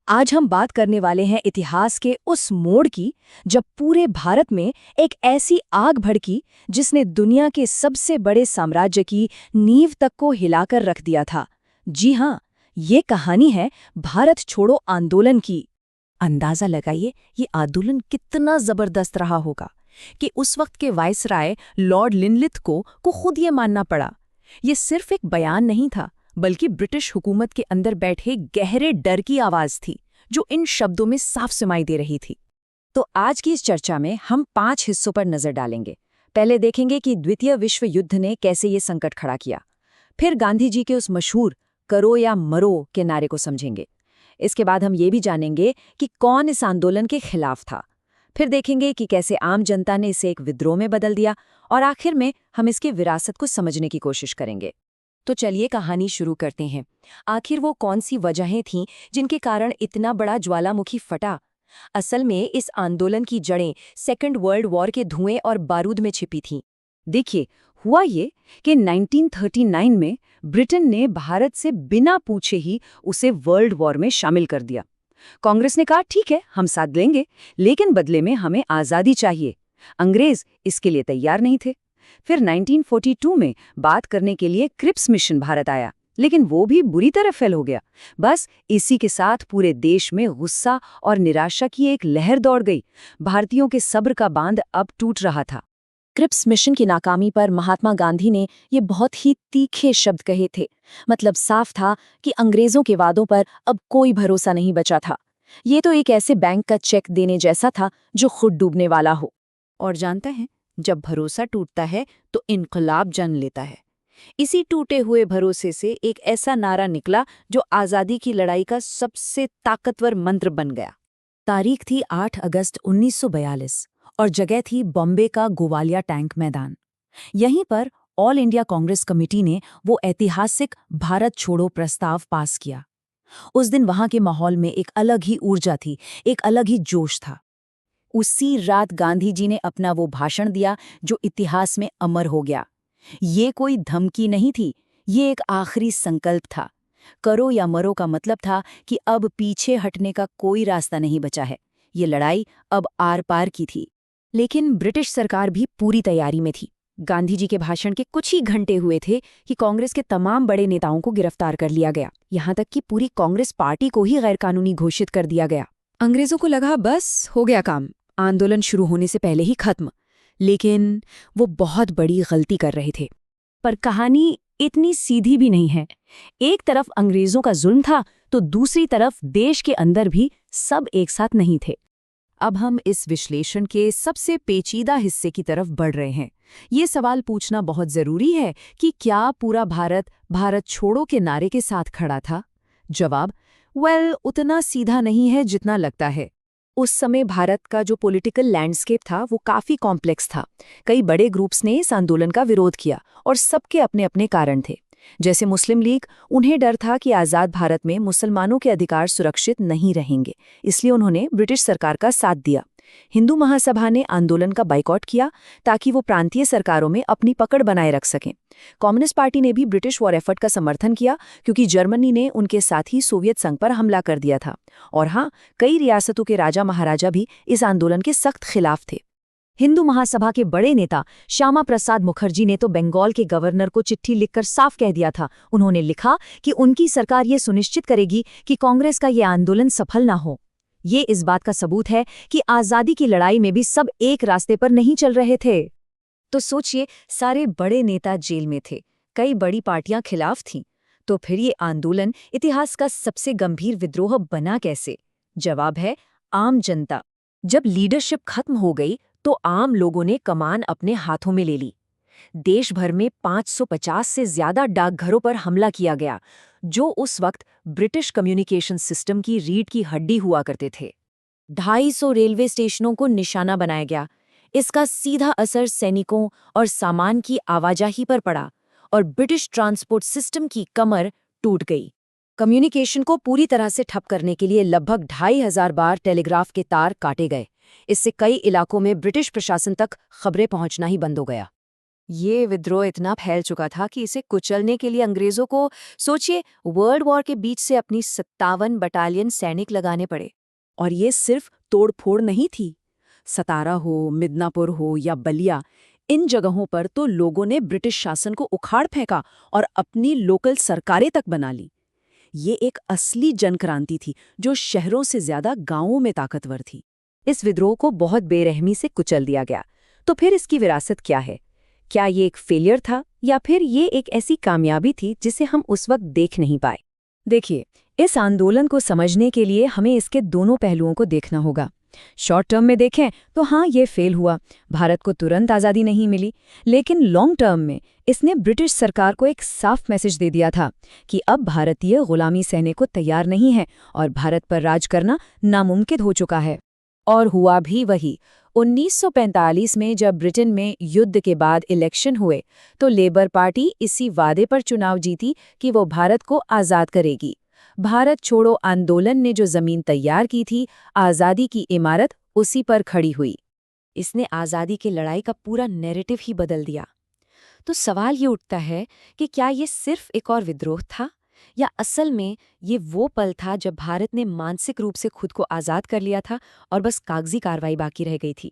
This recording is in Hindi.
आज हम बात करने वाले हैं इतिहास के उस मोड़ की जब पूरे भारत में एक ऐसी आग भड़की जिसने दुनिया के सबसे बड़े साम्राज्य की नींव तक को हिलाकर रख दिया था। जी हाँ, ये कहानी है भारत छोड़ो आंदोलन की। अंदाजा लगाइए ये आंदोलन कितना जबरदस्त रहा होगा कि उस वक्त के वायसराय लॉर्ड लिनलिथ को खुद ये मानना पड़ा। ये सिर्फ एक बयान नहीं था, बल्कि ब्रिटिश हुकूमत के अंदर बैठे गहरे डर की आवाज थी जो इन शब्दों में साफ सुनाई दे रही थी। तो आज की इस चर्चा में हम 5 हिस्सों पर नजर डालेंगे। पहले देखेंगे कि द्वितीय विश्व युद्ध ने कैसे ये संकट खड़ा किया। फिर गांधी जी के उस मशहूर करो या मरो के नारे को समझेंगे। इसके बाद हम ये भी जानेंगे कि कौन इस आंदोलन के खिलाफ था। फिर देखेंगे कि कैसे आम जनता ने इसे एक विद्रोह में बदल दिया, और आखिर में हम इसकी विरासत को समझने की कोशिश करेंगे। तो चलिए कहानी शुरू करते हैं। आखिर वो कौन सी वजहें थीं जिनके कारण इतना बड़ा ज्वालामुखी फटा? असल में इस आंदोलन की जड़ें सेकेंड वर्ल्ड वॉर के धुएं और बारूद में छिपी थीं। देखिए, हुआ ये कि 1939 में ब्रिटेन ने भारत से बिना पूछे ही उसे वर्ल्ड वॉर में शामिल कर दिया। कांग्रेस ने कहा ठीक है, हम साथ देंगे, लेकिन बदले में हमें आज़ादी चाहिए। अंग्रेज इसके लिए तैयार नहीं थे। फिर 1942 में बात करने के लिए क्रिप्स मिशन भारत आया, लेकिन वो भी बुरी तरह फेल हो गया। बस इसी के साथ पूरे देश में गुस्सा और निराशा की एक लहर दौड़ गई। भारतीयों के सब्र का बांध अब टूट रहा था। क्रिप्स मिशन की नाकामी पर महात्मा गांधी ने ये बहुत ही तीखे शब्द कहे थे। मतलब साफ था कि अंग्रेजों के वादों पर अब कोई भरोसा नहीं बचा था। ये तो एक ऐसे बैंक का चेक देने जैसा था जो खुद डूबने वाला हो। और जानते हैं, जब भरोसा टूटता है तो इनकलाब जन्म लेता है। इसी टूटे हुए भरोसे से एक ऐसा नारा निकला जो आज़ादी की लड़ाई का सबसे ताकतवर मंत्र बन गया। तारीख थी 8 अगस्त 1942 और जगह थी बॉम्बे का गोवालिया टैंक मैदान। यहीं पर ऑल इंडिया कांग्रेस कमेटी ने वो ऐतिहासिक भारत छोड़ो प्रस्ताव पास किया। उस दिन वहां के माहौल में एक अलग ही ऊर्जा थी, एक अलग ही जोश था। उसी रात गांधी जी ने अपना वो भाषण दिया जो इतिहास में अमर हो गया। ये कोई धमकी नहीं थी, ये एक आखिरी संकल्प था। करो या मरो का मतलब था कि अब पीछे हटने का कोई रास्ता नहीं बचा है। ये लड़ाई अब आर पार की थी। लेकिन ब्रिटिश सरकार भी पूरी तैयारी में थी। गांधी जी के भाषण के कुछ ही घंटे हुए थे कि कांग्रेस के तमाम बड़े नेताओं को गिरफ्तार कर लिया गया। यहाँ तक कि पूरी कांग्रेस पार्टी को ही गैरकानूनी घोषित कर दिया गया। अंग्रेजों को लगा बस हो गया काम, आंदोलन शुरू होने से पहले ही खत्म। लेकिन वो बहुत बड़ी गलती कर रहे थे। पर कहानी इतनी सीधी भी नहीं है। एक तरफ अंग्रेजों का जुल्म था तो दूसरी तरफ देश के अंदर भी सब एक साथ नहीं थे। अब हम इस विश्लेषण के सबसे पेचीदा हिस्से की तरफ बढ़ रहे हैं। ये सवाल पूछना बहुत जरूरी है कि क्या पूरा भारत भारत छोड़ो के नारे के साथ खड़ा था? जवाब उतना सीधा नहीं है जितना लगता है। उस समय भारत का जो पॉलिटिकल लैंडस्केप था वो काफ़ी कॉम्प्लेक्स था। कई बड़े ग्रुप्स ने इस आंदोलन का विरोध किया और सबके अपने अपने कारण थे। जैसे मुस्लिम लीग, उन्हें डर था कि आज़ाद भारत में मुसलमानों के अधिकार सुरक्षित नहीं रहेंगे, इसलिए उन्होंने ब्रिटिश सरकार का साथ दिया। हिंदू महासभा ने आंदोलन का बाइकॉट किया ताकि वो प्रांतीय सरकारों में अपनी पकड़ बनाए रख सकें। कम्युनिस्ट पार्टी ने भी ब्रिटिश वॉर एफर्ट का समर्थन किया क्योंकि जर्मनी ने उनके साथ ही सोवियत संघ पर हमला कर दिया था। और हाँ, कई रियासतों के राजा महाराजा भी इस आंदोलन के सख्त खिलाफ थे। हिंदू महासभा के बड़े नेता श्यामा प्रसाद मुखर्जी ने तो बंगाल के गवर्नर को चिट्ठी लिखकर साफ कह दिया था। उन्होंने लिखा कि उनकी सरकार ये सुनिश्चित करेगी कि कांग्रेस का ये आंदोलन सफल ना हो। ये इस बात का सबूत है कि आज़ादी की लड़ाई में भी सब एक रास्ते पर नहीं चल रहे थे। तो सोचिए, सारे बड़े नेता जेल में थे, कई बड़ी पार्टियां खिलाफ थीं। तो फिर ये आंदोलन इतिहास का सबसे गंभीर विद्रोह बना कैसे? जवाब है आम जनता। जब लीडरशिप खत्म हो गई तो आम लोगों ने कमान अपने हाथों में ले ली। देश भर में 550 से ज्यादा डाकघरों पर हमला किया गया, जो उस वक्त ब्रिटिश कम्युनिकेशन सिस्टम की रीढ़ की हड्डी हुआ करते थे। 250 रेलवे स्टेशनों को निशाना बनाया गया। इसका सीधा असर सैनिकों और सामान की आवाजाही पर पड़ा और ब्रिटिश ट्रांसपोर्ट सिस्टम की कमर टूट गई। कम्युनिकेशन को पूरी तरह से ठप करने के लिए लगभग 2500 बार टेलीग्राफ के तार काटे गए। इससे कई इलाकों में ब्रिटिश प्रशासन तक खबरें पहुंचना ही बंद हो गया। ये विद्रोह इतना फैल चुका था कि इसे कुचलने के लिए अंग्रेजों को, सोचिए, वर्ल्ड वॉर के बीच से अपनी 57 बटालियन सैनिक लगाने पड़े। और ये सिर्फ तोड़फोड़ नहीं थी। सतारा हो, मिदनापुर हो या बलिया, इन जगहों पर तो लोगों ने ब्रिटिश शासन को उखाड़ फेंका और अपनी लोकल सरकारें तक बना ली। ये एक असली जनक्रांति थी जो शहरों से ज्यादा गांवों में ताकतवर थी। इस विद्रोह को बहुत बेरहमी से कुचल दिया गया। तो फिर इसकी विरासत क्या है? क्या ये एक फेलियर था या फिर ये एक ऐसी कामयाबी थी जिसे हम उस वक्त देख नहीं पाए? देखिए, इस आंदोलन को समझने के लिए हमें इसके दोनों पहलुओं को देखना होगा। शॉर्ट टर्म में देखें तो हाँ, ये फेल हुआ, भारत को तुरंत आज़ादी नहीं मिली। लेकिन लॉन्ग टर्म में इसने ब्रिटिश सरकार को एक साफ मैसेज दे दिया था कि अब भारतीय गुलामी सहने को तैयार नहीं है और भारत पर राज करना नामुमकिन हो चुका है। और हुआ भी वही। 1945 में जब ब्रिटेन में युद्ध के बाद इलेक्शन हुए तो लेबर पार्टी इसी वादे पर चुनाव जीती कि वो भारत को आज़ाद करेगी। भारत छोड़ो आंदोलन ने जो जमीन तैयार की थी, आज़ादी की इमारत उसी पर खड़ी हुई। इसने आज़ादी की लड़ाई का पूरा नैरेटिव ही बदल दिया। तो सवाल ये उठता है कि क्या ये सिर्फ एक और विद्रोह था या असल में ये वो पल था जब भारत ने मानसिक रूप से खुद को आज़ाद कर लिया था और बस कागजी कार्रवाई बाकी रह गई थी।